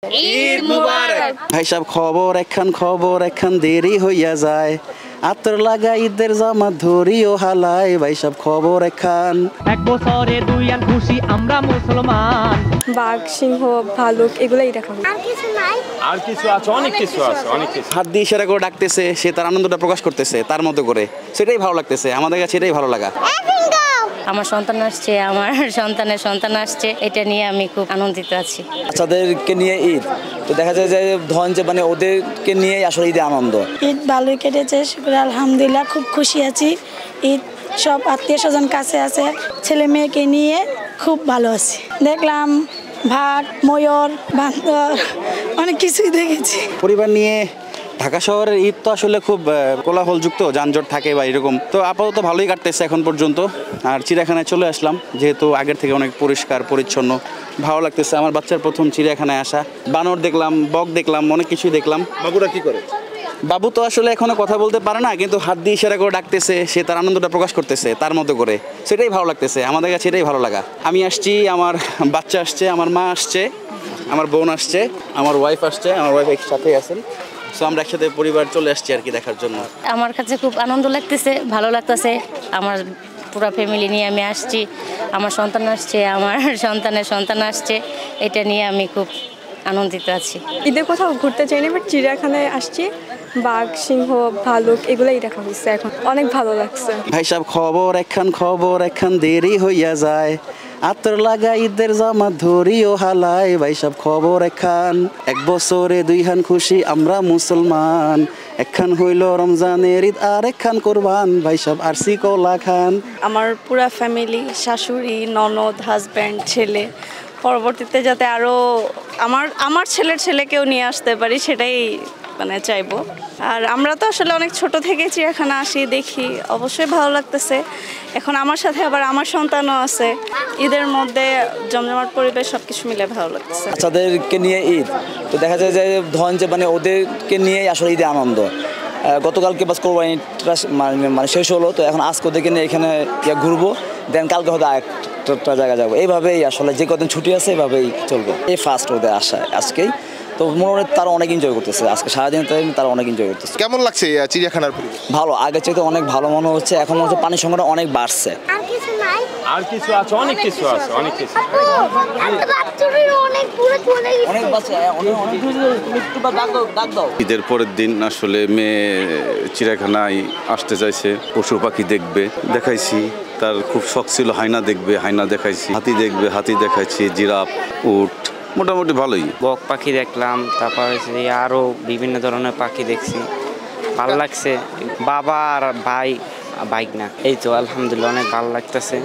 ঈদ মুবারক। ভাই সাহেব খবর একখান দেরি হইয়া যায়, আতর লাগা ঈদের জামা ধরিও হালায়। ভাই সাহেব খবর একখান। এক বছরে দুই আন খুশি আমরা মুসলমান। বাঘ, সিংহ, ভালুক এগুলাই দেখা হয়। আর কিছু আছে, অনেক কিছু আছে, অনেক কিছু। হাত দিয়ে ইশারা করে ডাকতেছে, সে তার আনন্দটা প্রকাশ করতেছে তার মতো করে, সেটাই ভালো লাগতেছে আমাদের কাছে, এটাই ভালো লাগা। আমার সন্তান আসছে, আমার সন্তানের সন্তান আসছে, এটা নিয়ে আমি খুব আনন্দিত আছি। বাচ্চাদেরকে নিয়ে ঈদ তো দেখা যায় যে ধন যে মানে ওদেরকে নিয়েই আসলে ঈদে আনন্দ। ঈদ ভালোই কেটেছে, শুক্র আলহামদুলিল্লাহ, খুব খুশি আছি। ঈদ সব আত্মীয় স্বজন কাছে আছে, ছেলে মেয়েকে নিয়ে খুব ভালো আছি। দেখলাম ভাট, ময়ূর, বান্দর, অনেক কিছুই দেখেছি। পরিবার নিয়ে ঢাকা শহরের ঈদ তো আসলে খুব কোলাহলযুক্ত, যানজট থাকে বা এরকম, তো আপাতত ভালোই কাটতেছে এখন পর্যন্ত। আর চিড়িয়াখানায় চলে আসলাম, যেহেতু আগের থেকে অনেক পরিষ্কার পরিচ্ছন্ন, ভালো লাগতেছে। আমার বাচ্চার প্রথম চিড়িয়াখানায় আসা, বানর দেখলাম, বক দেখলাম, অনেক কিছুই দেখলাম। বাবুরা কি করে? বাবু তো আসলে এখনো কথা বলতে পারে না, কিন্তু হাত দিয়ে ইশারা করে ডাকতেছে, সে তার আনন্দটা প্রকাশ করতেছে তার মতো করে, সেটাই ভালো লাগতেছে আমাদের কাছে, এটাই ভালো লাগা। আমি আসছি, আমার বাচ্চা আসছে, আমার মা আসছে, আমার বোন আসছে, আমার ওয়াইফ আসছে, আমার ওয়াইফ একসাথেই আছেন। সো আমরা একসাথে পরিবার চলে আসছি আর কি দেখার জন্য। আমার কাছে খুব আনন্দ লাগতেছে, ভালো লাগতেছে। আমার পুরো ফ্যামিলি নিয়ে আমি আসছি, আমার সন্তান আসছে, আমার সন্তানের সন্তান আসছে, এটা নিয়ে আমি খুব আনন্দিত আছি। ঈদের কোথাও ঘুরতে চাইনি, বাট চিড়িয়াখানায় আসছি। বাঘ, সিংহ, ভালুক এগুলাই দেখা হচ্ছে, এখন অনেক ভালো লাগছে। ভাই সাহেব খবর একখান দেরি হইয়া যায়, আতর লাগা ঈদের জামা ধরিও হালায়। ভাই সাহেব খবর একখান, এক বছরে দুইখান খুশি আমরা মুসলমান, একখান হইল রমজানের ঈদ আর একখান কোরবান। ভাই সাহেব আরসি কলা খান। আমার পুরা ফ্যামিলি, শাশুড়ি, ননদ, হাজব্যান্ড, ছেলে, পরবর্তীতে যাতে আরও আমার ছেলের ছেলেকেও নিয়ে আসতে পারি, সেটাই মানে চাইবো। আর আমরা তো আসলে অনেক ছোট থেকে চিড়িয়াখানা আসি, দেখি, অবশ্যই ভালো লাগতেছে। এখন আমার সাথে আবার আমার সন্তানও আছে, ঈদের মধ্যে জমজমাট পরিবেশ, সব কিছু মিলে ভালো লাগতেছে। বাচ্চাদেরকে নিয়ে ঈদ তো দেখা যায় যে ধন যে মানে ওদেরকে নিয়েই আসলে ঈদে আনন্দ। গতকালকে বাস কোরবানিটা মানে শেষ হলো, তো এখন আজকে ওদেরকে নিয়ে এখানে ঘুরবো, দেন কালকে হয়তো আরেকটা জায়গা যাবো। এইভাবেই আসলে যে কদিন ছুটি আছে এইভাবেই চলবে। এই ফার্স্ট ওদের আসা আজকেই, তো মনে হয় তারা অনেক এনজয় করতেছে আজকে সারাদিন, তারা অনেক এনজয় করতেছে। কেমন লাগছে চিড়িয়াখানার পরিবেশ? ভালো, আগের চাইতে অনেক ভালো মনে হচ্ছে। এখন মনে হচ্ছে পানির সংখ্যাটা অনেক বাড়ছে। আর কিছু আছে, অনেক কিছু আছে, অনেক কিছু। ঈদের পরের দিন আসলে মেয়ে চিড়িয়াখানায় আসতে চাইছে, পশু পাখি দেখবে, দেখাইছি। তার খুব শখ ছিল হায়না দেখবে, হায়না দেখাইছি, হাতি দেখবে, হাতি দেখাইছি, জিরাফ, উট, মোটামুটি ভালোই। বক পাখি দেখলাম, তারপর আরও বিভিন্ন ধরনের পাখি দেখছি, ভালো লাগছে। বাবা আর ভাই, বাইক না, এই তো আলহামদুলিল্লাহ অনেক ভালো লাগতেছে।